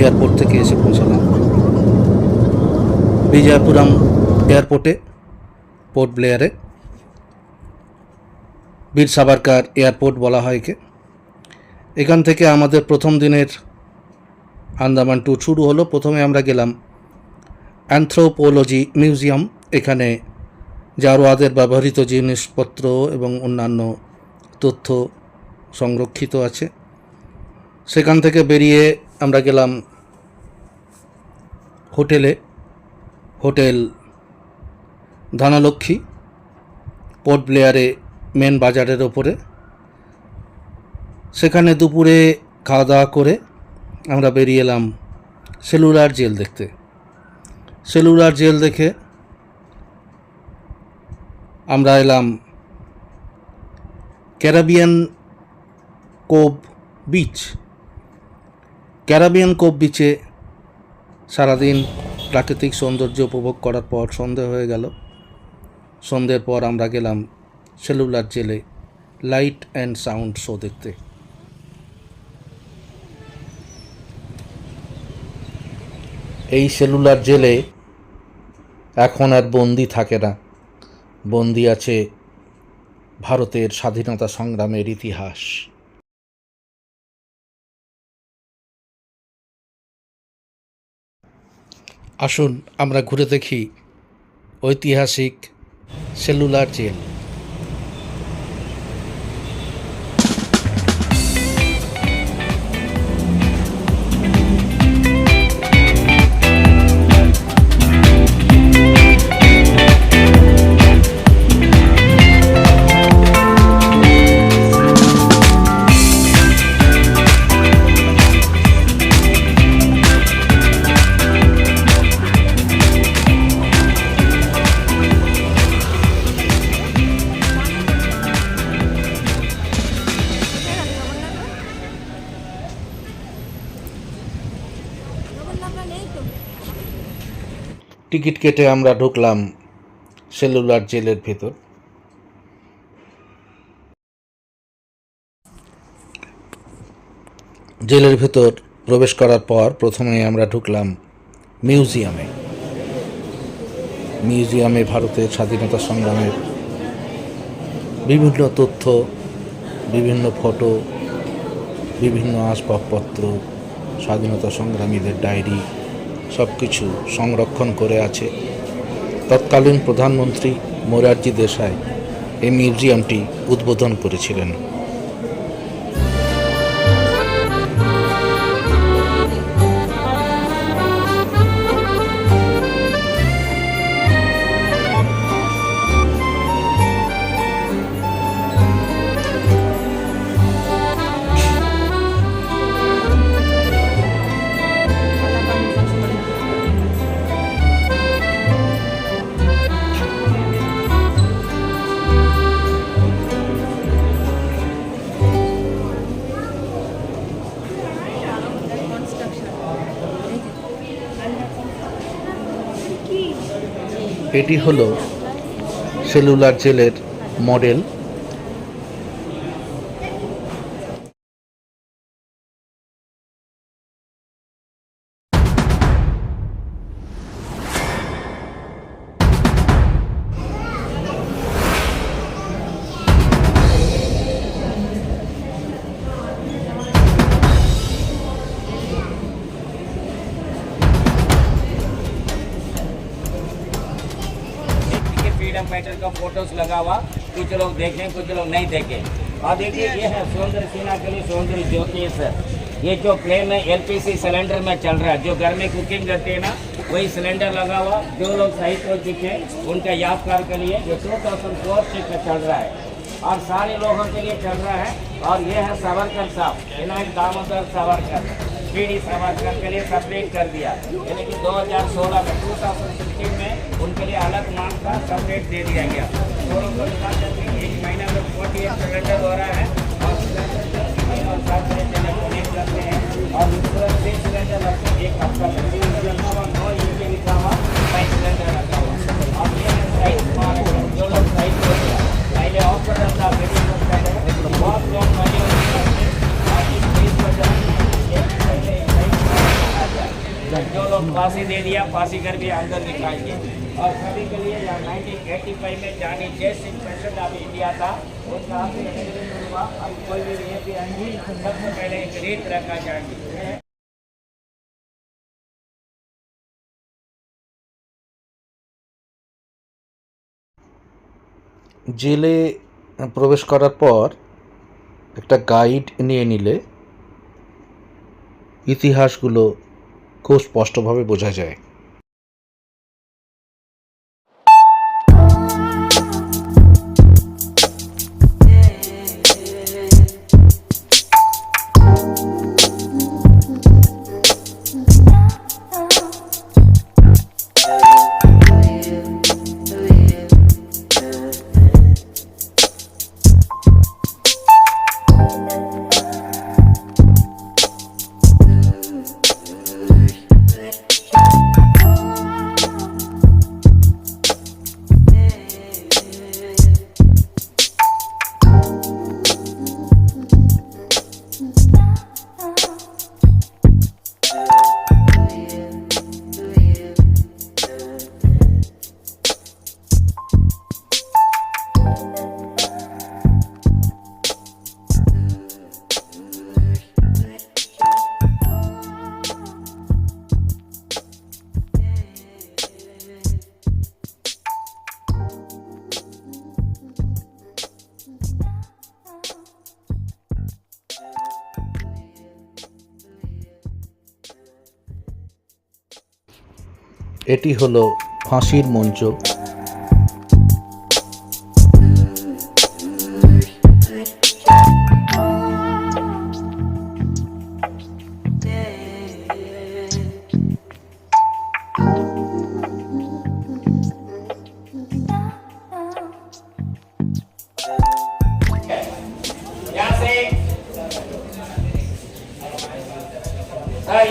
Airport থেকে এসে পৌঁছালাম বিজয়পুরম এয়ারপোর্টে, পোর্ট ব্লেয়ারে। বীর সাভারকার এয়ারপোর্ট বলা হয় একে। এখান থেকে আমাদের প্রথম দিনের আন্দামান ট্যুর শুরু হলো। প্রথমে আমরা গেলাম অ্যানথ্রোপোলজি মিউজিয়াম। এখানে জারোয়াদের ব্যবহৃত জিনিসপত্র এবং অন্যান্য তথ্য সংরক্ষিত আছে। সেখান থেকে বেরিয়ে আমরা গেলাম হোটেলে, হোটেল ধনলক্ষ্মী, পোর্ট ব্লেয়ারে মেন বাজারের ওপরে। সেখানে দুপুরে খাওয়া দাওয়া করে আমরা বেরিয়ে এলাম সেলুলার জেল দেখতে। সেলুলার জেল দেখে আমরা এলাম Caribbean Cove Beach. Caribbean Cove বিচে সারাদিন প্রাকৃতিক সৌন্দর্য উপভোগ করার পর সন্ধে হয়ে গেল। সন্ধ্যের পর আমরা গেলাম সেলুলার জেলে লাইট অ্যান্ড সাউন্ড শো দেখতে। এই সেলুলার জেলে এখন আর বন্দি থাকে না, বন্দি আছে ভারতের স্বাধীনতা সংগ্রামের ইতিহাস। আসুন আমরা ঘুরে দেখি ঐতিহাসিক সেলুলার জেল। টিকিট কেটে আমরা ঢুকলাম সেলুলার জেলের ভেতর। জেলের ভেতর প্রবেশ করার পর প্রথমে আমরা ঢুকলাম মিউজিয়ামে। মিউজিয়ামে ভারতের স্বাধীনতা সংগ্রামের বিভিন্ন তথ্য, বিভিন্ন ফটো, বিভিন্ন আসবাবপত্র, স্বাধীনতা সংগ্রামীদের ডায়েরি সব কিছু সংরক্ষণ করে আছে। তৎকালীন প্রধানমন্ত্রী মোরারজি দেশাই এই মিউজিয়ামটি উদ্বোধন করেছিলেন। এটি হলো সেলুলার জেলের মডেল। फ्रीडम फाइटर का फोटोज लगा हुआ, कुछ लोग देखें कुछ लोग नहीं देखें। और देखिए ये है सौंदर्य सेना के लिए सौंदर्य ज्योति है सर। ये जो प्लेन में एलपीजी सिलेंडर में चल रहा है, जो घर में कुकिंग करते हैं ना वही सिलेंडर लगा हुआ। जो लोग शहीद हो चुके हैं उनका यादगार के लिए ये 2004 से चल रहा है और सारे लोगों के लिए चल रहा है। और ये है सावरकर साहब, विनायक दामोदर सावरकर, पीडी सावरकर के लिए सेपरेट कर दिया। यानी कि 2016 में 2016 में उनके लिए अलग मार्ग का सेपरेट दे दिया गया। एक महीना में 48 सिलेंडर हो रहा है और 7 सिलेंडर डोनेट करते हैं और सिलेंडर रखते हैं। एक हफ्ता में 9 यूके लिखा हुआ 5 सिलेंडर रखा हुआ। और ये है जो लोग साइड हो गया पहले हॉस्पिटल था बहुत लोग पहले और इस देश पर दे दिया, फांसी घर भी अंदर निकालेंगे। और सभी के लिए 1985 में जानी जैस सिंह प्रेसिडेंट ऑफ इंडिया था, उनका हुआ। अब कोई भी ये भी आएंगी, सबसे पहले एक रीत रखा जाएगी। জেলে প্রবেশ করার পর একটা গাইড নিয়ে নিলে ইতিহাসগুলো খুব স্পষ্টভাবে বোঝা যায়। এটি হলো ফাঁসির মঞ্চ।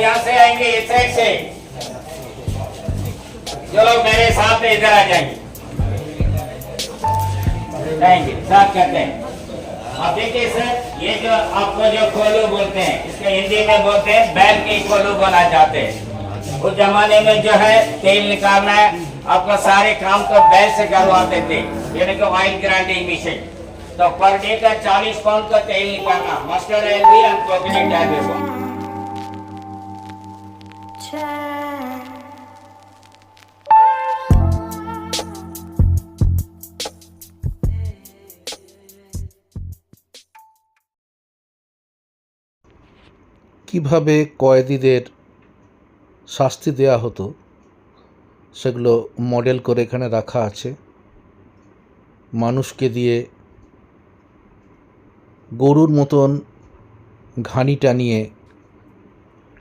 यहाँ से आएंगे इस साइड से, जो लोग मेरे साथ में इधर आ जाएंगे, साथ करते हैं। आप देखिए सर, ये जो आपको जो कोलू बोलते हैं, इसके हिंदी में बोलते हैं बैल के कोलू बोला जाते हैं। उस जमाने में जो है तेल निकालना है, आपको सारे काम तो बैल से करवाते थे, यानी कि ऑयल ग्राइंडिंग मशीन। तो पर डे का 40 पाउंड का तेल निकालना, मस्टर्ड ऑयल भी और कोकोनट ऑयल भी। কিভাবে কয়েদিদের শাস্তি দেয়া হতো সেগুলো মডেল করে এখানে রাখা আছে। মানুষকে দিয়ে গরুর মতন ঘানি টানিয়ে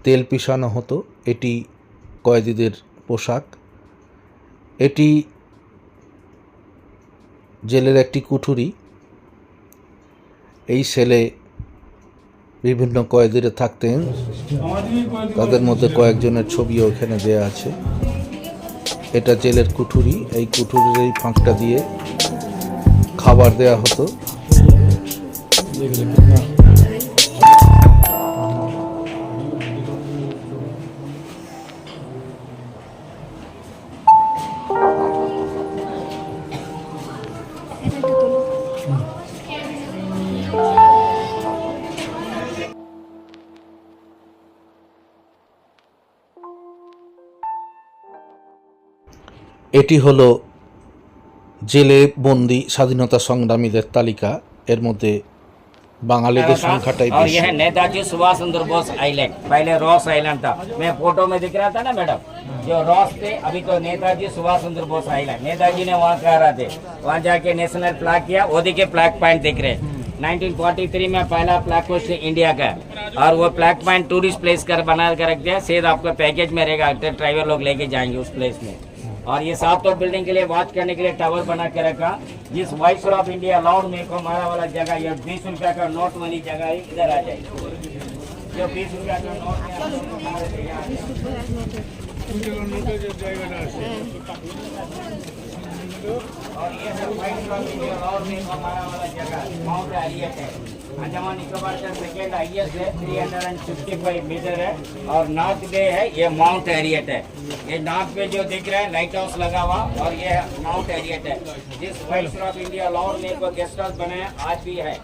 তেল পিষানো হতো। এটি কয়েদিদের পোশাক। এটি জেলের একটি কুঠুরি। এই সেলে বিভিন্ন কয়েদিরা থাকতেন, তাদের মধ্যে কয়েকজনের ছবিও এখানে দেয়া আছে। এটা জেলের কুঠুরি। এই কুঠুরির এই ফাঁকটা দিয়ে খাবার দেয়া হতো। এটি হলো জেলে বন্দি স্বাধীনতা সংগ্রামীদের তালিকা। এর মধ্যে बांगालीदेश संख्याटाई और यह नेताजी सुभाष चंद्र बोस आइलैंड, पहले रॉस आइलैंड था। मैं फोटो में दिख रहा था ना मैडम, जो रॉस थे, अभी तो नेताजी सुभाष चंद्र बोस आइलैंड। नेताजी ने वहाँ कह रहे थे, वहाँ जाके नेशनल फ्लैग किया। वो देखिए फ्लैग पॉइंट दिख रहे। 1943 में पहला फ्लैग पोस्ट इंडिया का, और वो फ्लैग पॉइंट टूरिस्ट प्लेस कर बना कर रख दिया। सीधा आपका पैकेज में रहेगा, ड्राइवर लोग लेके जाएंगे उस प्लेस में। और ये 7 तोड़ बिल्डिंग के लिए वॉच करने के लिए टावर बना के रखा। जिस वाइसरॉय ऑफ इंडिया लॉर्ड में को मारा वाला जगह, ये 20 रुपया का नोट वाली जगह है, इधर आ जाएगी। जो 20 रुपया का नोट और ये सब वाइसरॉय ऑफ इंडिया लॉर्ड में को मारा वाला जगह माउंट एलियट है। अंडमान निकोबार का सेकेंड हाईएस्ट है, 355 मीटर है। और नॉर्थ बे है, ये माउंट हैरियट है। ये नॉर्थ पे जो दिख रहा है लाइट हाउस लगा हुआ, और ये माउंट हैरियट है जिस वाइसरॉय ऑफ इंडिया लाहौर में को गेस्ट हाउस बनाया आज भी है।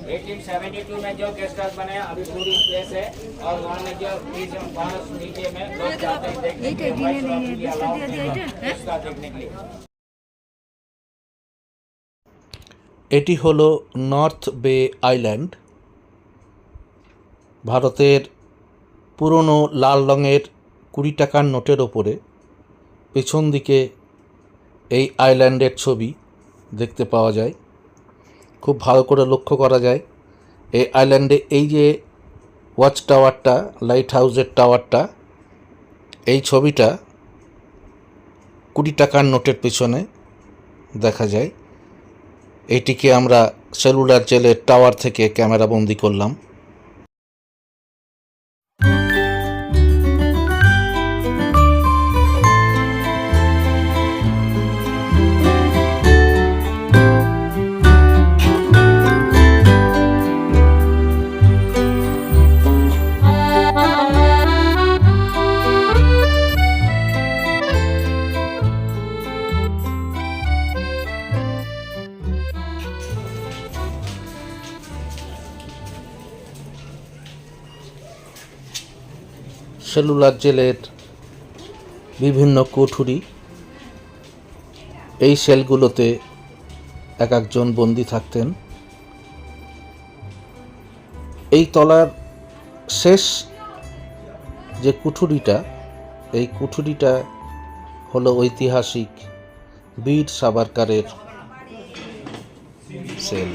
1872 में जो गेस्ट हाउस बनाया अभी पूरी प्लेस है, और वहाँ में जो म्यूजियम फॉरेस्ट नीचे में लोग जाते हैं देखने के लिए, वाइसरॉय ऑफ इंडिया लाहौर में उसका देखने के लिए। এটি হলো নর্থ বে আইল্যান্ড। ভারতের পুরনো লাল রঙের 20 টাকার নোটের ওপরে পেছন দিকে এই আইল্যান্ডের ছবি দেখতে পাওয়া যায়। খুব ভালো করে লক্ষ্য করা যায় এই আইল্যান্ডে এই যে ওয়াচ টাওয়ারটা, লাইট হাউসের টাওয়ারটা, এই ছবিটা 20 টাকার নোটের পেছনে দেখা যায়। এটিকে আমরা সেলুলার জেলের টাওয়ার থেকে ক্যামেরা বন্দি করলাম। সেলুলার জেলের বিভিন্ন কুঠুরি, এই সেলগুলোতে এক একজন বন্দি থাকতেন। এই তলার শেষ যে কুঠুরিটা, এই কুঠুরিটা হলো ঐতিহাসিক বীর সাভারকরের সেল।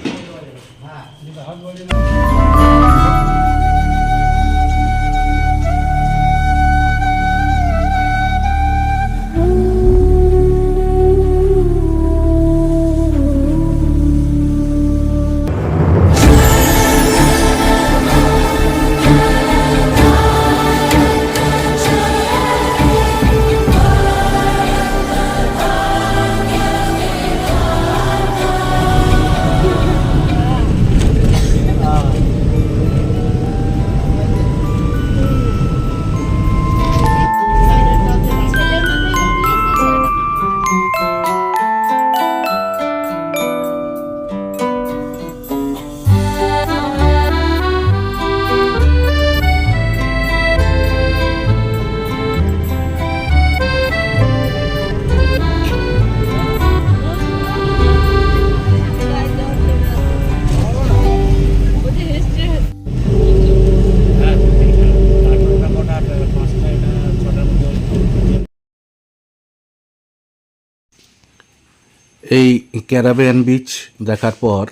এই ক্যারাবিয়ান বিচ দেখার পর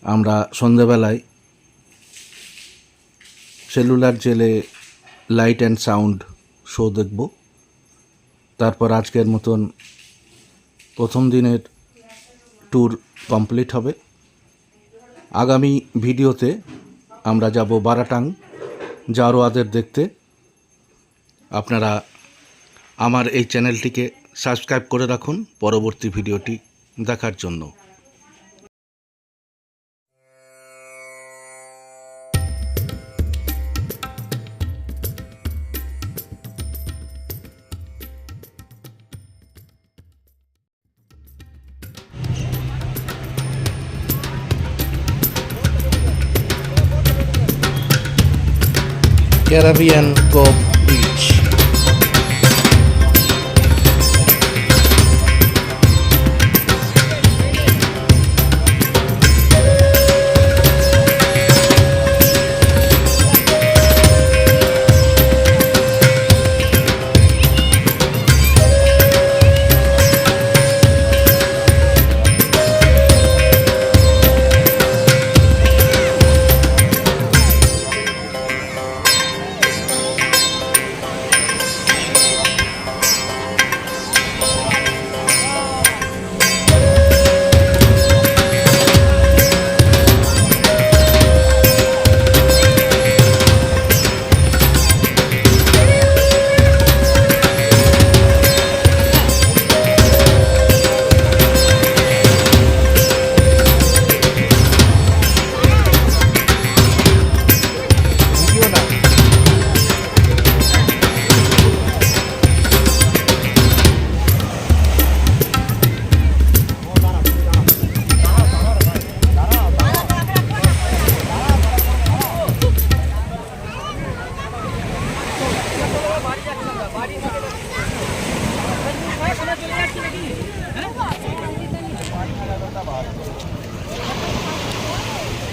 আমরা সন্ধ্যাবেলায় সেলুলার জেলে লাইট অ্যান্ড সাউন্ড শো দেখব। তারপর আজকের মতন প্রথম দিনের ট্যুর কমপ্লিট হবে। আগামী ভিডিওতে আমরা যাব বারাটাং জারোয়াদের দেখতে। আপনারা আমার এই চ্যানেলটিকে সাবস্ক্রাইব করে রাখুন পরবর্তী ভিডিওটি দেখার জন্য। Caribbean Cove Beach.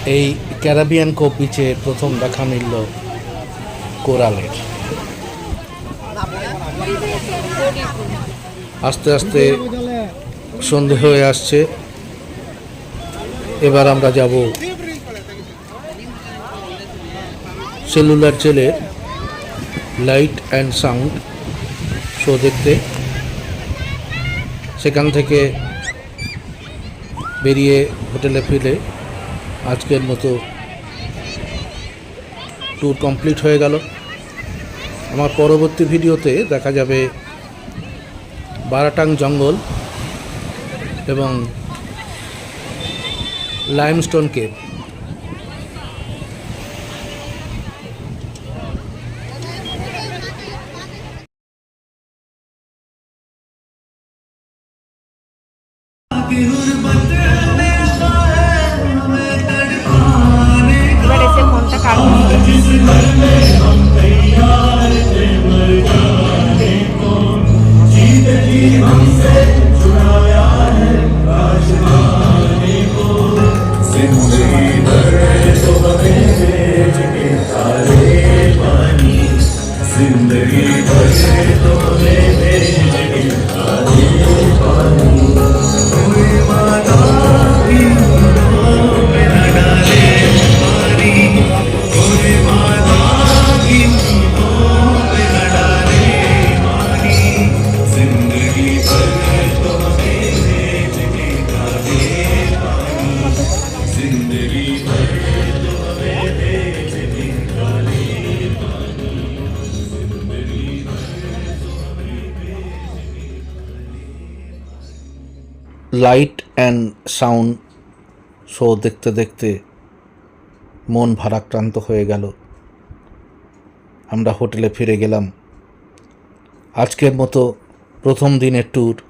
এই ক্যারাবিয়ান কোভ বিচে প্রথম দেখা মিলল কোরালের। আস্তে আস্তে সন্ধে হয়ে আসছে। এবার আমরা যাব সেলুলার জেলের লাইট অ্যান্ড সাউন্ড শো দেখতে। সেখান থেকে বেরিয়ে হোটেলে ফিরে আজকের মতো ট্যুর কমপ্লিট হয়ে গেল। আমার পরবর্তী ভিডিওতে দেখা যাবে বারাটাং জঙ্গল এবং লাইমস্টোন কেভ। এবার এসে মনটা কাঁদছে। লাইট অ্যান্ড সাউন্ড শো দেখতে দেখতে মন ভারাক্রান্ত হয়ে গেল। আমরা হোটেলে ফিরে গেলাম। আজকের মতো প্রথম দিনের ট্যুর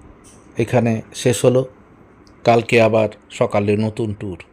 এখানে শেষ হলো। কালকে আবার সকালে নতুন ট্যুর।